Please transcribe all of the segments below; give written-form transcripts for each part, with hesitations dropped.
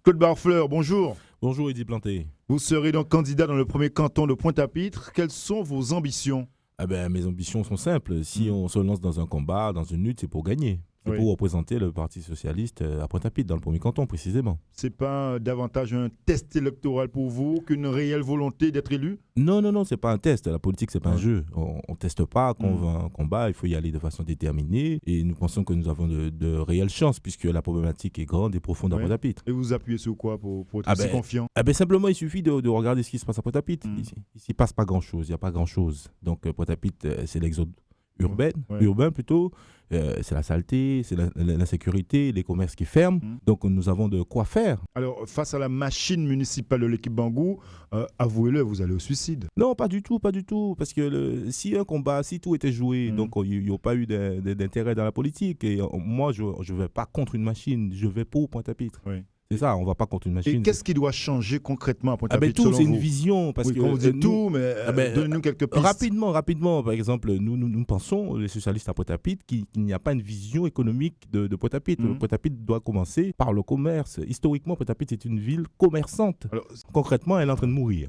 Claude Barfleur, bonjour. Bonjour Eddy Planté. Vous serez donc candidat dans le premier canton de Pointe-à-Pitre. Quelles sont vos ambitions? Mes ambitions sont simples. Si on se lance dans un combat, dans une lutte, c'est pour gagner. C'est pour représenter le Parti socialiste à Pointe-à-Pitre, dans le premier canton précisément. C'est pas davantage un test électoral pour vous qu'une réelle volonté d'être élu? Non, c'est pas un test. La politique, c'est pas un jeu. On teste pas quand on veut un combat. Il faut y aller de façon déterminée. Et nous pensons que nous avons de réelles chances puisque la problématique est grande et profonde à Pointe-à-Pitre. Et vous appuyez sur quoi pour être si confiant? Simplement, il suffit de regarder ce qui se passe à Pointe-à-Pitre. Ici, il ne passe pas grand-chose. Il n'y a pas grand-chose. Donc Pointe-à-Pitre, c'est l'exode urbain plutôt. C'est la saleté, c'est l'insécurité, les commerces qui ferment. Donc nous avons de quoi faire. Alors face à la machine municipale de l'équipe Bangou, avouez-le, vous allez au suicide. Non, pas du tout. Parce que si un combat, si tout était joué, donc il n'y a pas eu d'intérêt dans la politique. Et moi, je ne vais pas contre une machine, je vais pour Pointe-à-Pitre. C'est ça, on ne va pas contre une machine. Et qu'est-ce qui doit changer concrètement à Pointe-à-Pitre selon tout, c'est vous? une vision. Parce que quand vous dites tout, mais donnez-nous quelques pistes. Rapidement, par exemple, nous pensons, les socialistes à Pointe-à-Pitre, qu'il n'y a pas une vision économique de Pointe-à-Pitre. Pointe-à-Pitre doit commencer par le commerce. Historiquement, Pointe-à-Pitre est une ville commerçante. Alors, concrètement, elle est en train de mourir.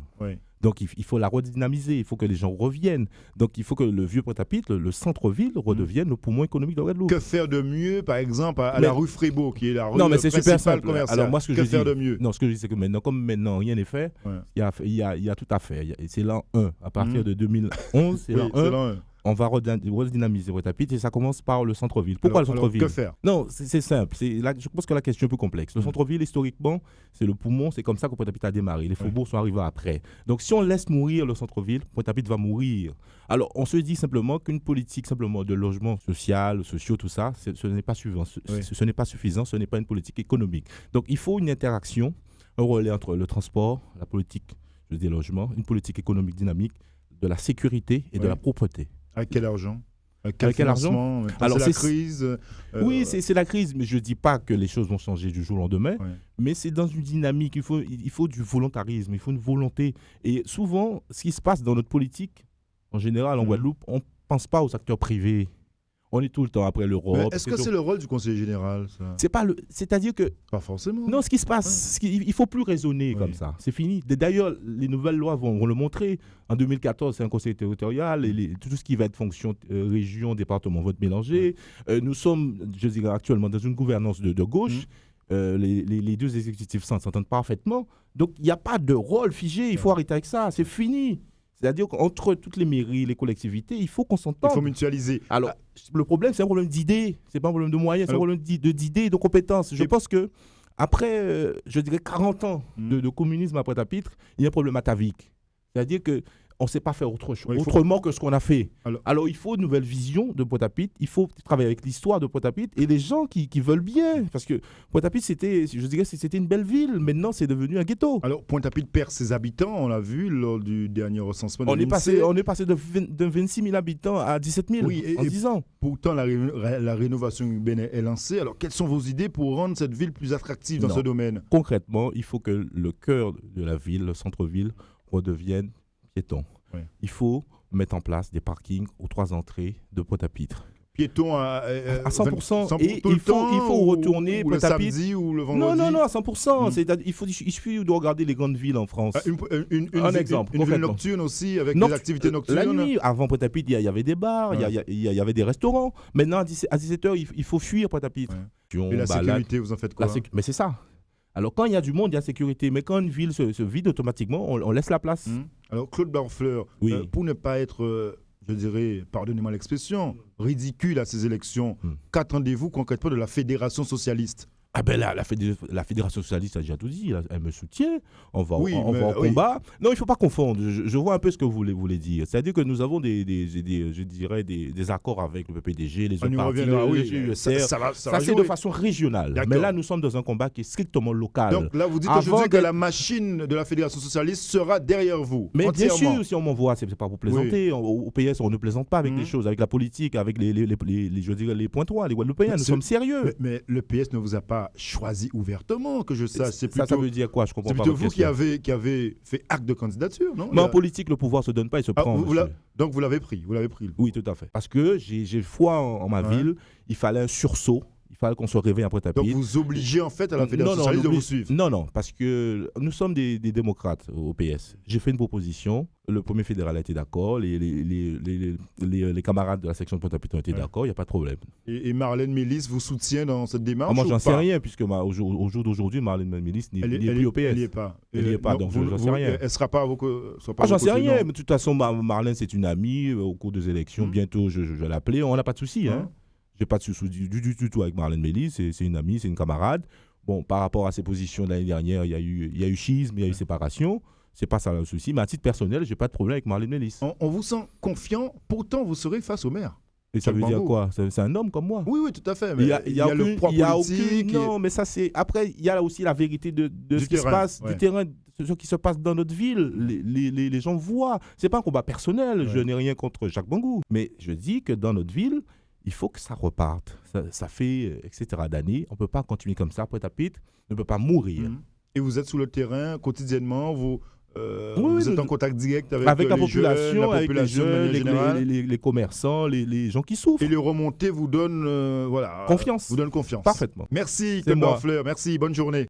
Donc il faut la redynamiser, il faut que les gens reviennent. Donc il faut que le vieux Pointe-à-Pitre, le centre-ville, redevienne le poumon économique de Guadeloupe. Que faire de mieux, par exemple, à la rue Frébeau, qui est la rue principale commerciale? Alors moi, ce que je dis, faire de mieux? Non, ce que je dis, c'est que maintenant, rien n'est fait. Il y a tout à faire. C'est l'an 1. À partir de 2011, c'est l'an 1. On va redynamiser Pointe-à-Pitre et ça commence par le centre-ville. Pourquoi le centre-ville? Que faire? Non, c'est simple. Je pense que la question est un peu complexe. Le centre-ville, historiquement, c'est le poumon. C'est comme ça que Pointe-à-Pitre a démarré. Les faubourgs sont arrivés après. Donc, si on laisse mourir le centre-ville, Pointe-à-Pitre va mourir. Alors, on se dit simplement qu'une politique simplement de logement social, sociaux, tout ça, ce n'est pas suffisant. Ce n'est pas suffisant. Ce n'est pas une politique économique. Donc, il faut une interaction, un relais entre le transport, la politique des logements, une politique économique dynamique, de la sécurité et de la propreté. Avec quel argent? Avec quel argent? Alors c'est la crise. Oui, c'est la crise, mais je ne dis pas que les choses vont changer du jour au lendemain. Mais c'est dans une dynamique, il faut du volontarisme, il faut une volonté. Et souvent, ce qui se passe dans notre politique, en général en Guadeloupe, on ne pense pas aux acteurs privés. On est tout le temps après l'Europe. Est-ce que c'est le rôle du conseiller général, ça? C'est-à-dire que... Pas forcément. Non, ce qui se passe, il ne faut plus raisonner comme ça. C'est fini. D'ailleurs, les nouvelles lois vont le montrer. En 2014, c'est un conseil territorial. Et tout ce qui va être fonction région, département, vote mélangé. Nous sommes, je dirais, actuellement dans une gouvernance de gauche. Les deux exécutifs s'entendent parfaitement. Donc, il n'y a pas de rôle figé. Il faut arrêter avec ça. C'est fini. C'est-à-dire qu'entre toutes les mairies, les collectivités, il faut qu'on s'entende. Il faut mutualiser. Alors, le problème, c'est un problème d'idées. Ce n'est pas un problème de moyens, c'est un problème d'idées et de compétences. Je pense qu'après, je dirais 40 ans de communisme à Pointe-à-Pitre, il y a un problème atavique. C'est-à-dire que on ne sait pas faire autrement que ce qu'on a fait. Alors, il faut une nouvelle vision de Pointe-à-Pitre. Il faut travailler avec l'histoire de Pointe-à-Pitre et les gens qui veulent bien. Parce que Pointe-à-Pitre, c'était une belle ville. Maintenant, c'est devenu un ghetto. Alors, Pointe-à-Pitre perd ses habitants. On l'a vu lors du dernier recensement de l'INSEE. On est passé de 26 000 habitants à 17 000 en 10 ans. Pourtant, la rénovation urbaine est lancée. Alors, quelles sont vos idées pour rendre cette ville plus attractive dans ce domaine? Concrètement, il faut que le cœur de la ville, le centre-ville, redevienne piéton. Il faut mettre en place des parkings aux 3 entrées de Pointe-à-Pitre. Piéton à 100%. Et il faut retourner Pointe-à-Pitre. Le samedi ou le vendredi? Non, à 100%. Il suffit de regarder les grandes villes en France. Un exemple. Une ville nocturne aussi, avec des activités nocturnes. La nuit, avant Pointe-à-Pitre, il y avait des bars, il y avait des restaurants. Maintenant, à 17h, il faut fuir Pointe-à-Pitre. Et la sécurité, vous en faites quoi? Mais c'est ça. Alors, quand il y a du monde, il y a sécurité. Mais quand une ville se vide automatiquement, on laisse la place. Alors, Claude Barfleur, pour ne pas être, je dirais, pardonnez-moi l'expression, ridicule à ces élections, qu'attendez-vous concrètement de la Fédération socialiste? La Fédération socialiste a déjà tout dit, elle me soutient, on va au combat. Non, il ne faut pas confondre, je vois un peu ce que vous voulez dire. C'est-à-dire que nous avons des accords avec le PPDG, les autres partis, le GUSR. Ça c'est de façon régionale. Mais là, nous sommes dans un combat qui est strictement local. Donc là, vous dites aujourd'hui que la machine de la Fédération socialiste sera derrière vous. Mais bien sûr, si on m'envoie, ce n'est pas pour plaisanter. Au PS, on ne plaisante pas avec les choses, avec la politique, avec les pointoirs, les Guadeloupéens. Nous sommes sérieux. Mais le PS ne vous a pas choisi ouvertement, que je sache. Ça veut dire quoi? Je comprends pas. C'est plutôt vous qui avez fait acte de candidature, non? Mais en politique, le pouvoir se donne pas, il se prend. Donc vous l'avez pris, Oui, tout à fait. Parce que j'ai foi en ma ville, il fallait un sursaut. Il fallait qu'on se réveille après Donc Pointe-à-Pitre. vous obligez en fait à la Fédération socialiste de vous suivre. Non, parce que nous sommes des démocrates au PS. J'ai fait une proposition, le premier fédéral a été d'accord, les camarades de la section de Pointe-à-Pitre ont été d'accord, il n'y a pas de problème. Et Marlène Mélis vous soutient dans cette démarche? Moi, j'en sais rien, puisque au jour d'aujourd'hui, Marlène Mélis n'est plus au PS. Elle n'y est pas. Elle n'y est pas, donc j'en sais rien. Elle ne sera pas à vos côtés? J'en sais rien, mais de toute façon, Marlène, c'est une amie au cours des élections. Bientôt, je vais l'appeler, on n'a pas de souci. Je n'ai pas de souci du tout avec Marlène Mélis, c'est une amie, c'est une camarade. Bon, par rapport à ses positions de l'année dernière, il y a eu schisme, il y a eu séparation. C'est pas ça le souci. Mais à titre personnel, j'ai pas de problème avec Marlène Mélis. On vous sent confiant, pourtant vous serez face au maire. Et ça veut dire quoi? C'est un homme comme moi. Oui, tout à fait. Mais il y a le poids politique. Non, mais ça c'est. Après, il y a aussi la vérité de ce qui se passe, du terrain, ce qui se passe dans notre ville. Les gens voient. C'est pas un combat personnel. Je n'ai rien contre Jacques Bangou. Mais je dis que dans notre ville, il faut que ça reparte. Ça fait, etc. d'années. On ne peut pas continuer comme ça. Pointe-à-Pitre ne peut pas mourir. Et vous êtes sur le terrain quotidiennement, vous êtes en contact direct avec la les population, jeunes, avec les jeunes, les commerçants, les gens qui souffrent. Et les remontées vous donnent confiance. Vous donnent confiance. Parfaitement. Merci, Temba Fleur. Merci, bonne journée.